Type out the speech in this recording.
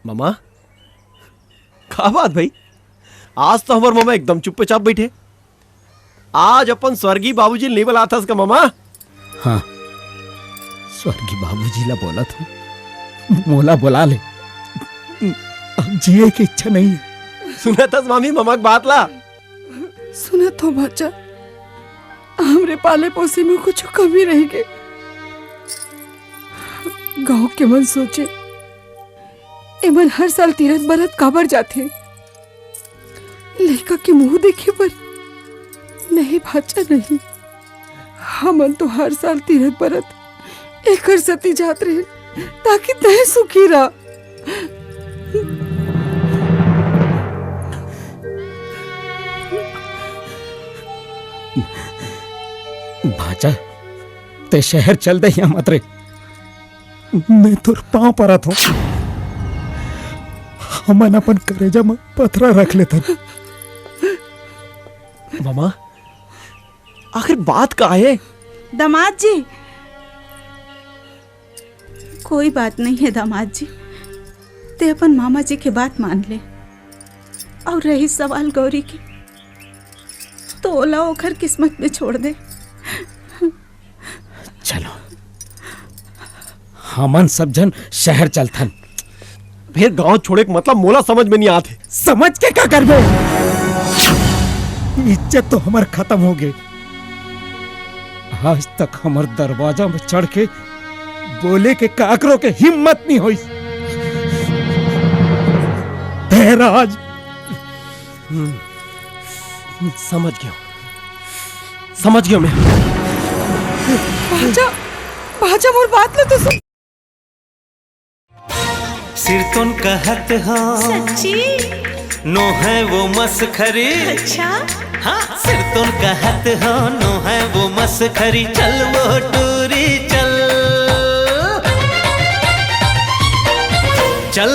मामा का बात भाई, आज तो हमारे मामा एकदम चुपचाप बैठे। आज अपन स्वर्गीय बाबूजी नहीं बुला था उसका मामा। हाँ, स्वर्गीय बाबूजी ला बोला था, मोला बुला ले, अब जिए की इच्छा नहीं है। सुना था मामी मामा की बात ला। सुना तो बच्चा, हमरे पाले पोसे में कुछ कमी रह गई। गांव के मन सोचे एमन हर साल तीरथ बरत काबर जाते, लड़का के मुंह देखे पर नहीं भाचा नहीं। हमन तो हर साल तीरथ बरत एक सती जात रहे ताकि तय सुखी रहा। भाचा ते शहर चल दे या मत रे, मैं तो पांव परत हूं। हमन अपन करेजा में पथरा रख लेते। मामा आखिर बात का है? दामाद जी, कोई बात नहीं है दामाद जी, ते अपन मामा जी की बात मान ले। और रही सवाल गौरी की, तो ओला ओखर किस्मत में छोड़ दे। चलो हमन सब जन शहर चलथन। फिर गांव छोड़े के मतलब मोला समझ में नहीं आते। समझ के क्या करबे? इज्जत तो हमार खत्म हो गई। आज तक हमार दरवाजा में चढ़ के बोले के काकरों के हिम्मत नहीं हुई। तेरा आज समझ गया मैं। भाजा, भाजा मोर बात लो तो सुन। सिर तुन कहत हाँ सच्ची? नो है वो मसखरी। अच्छा हाँ, सिर तुन कहत हाँ नो है वो मसखरी। चल वो टूरी चल, चल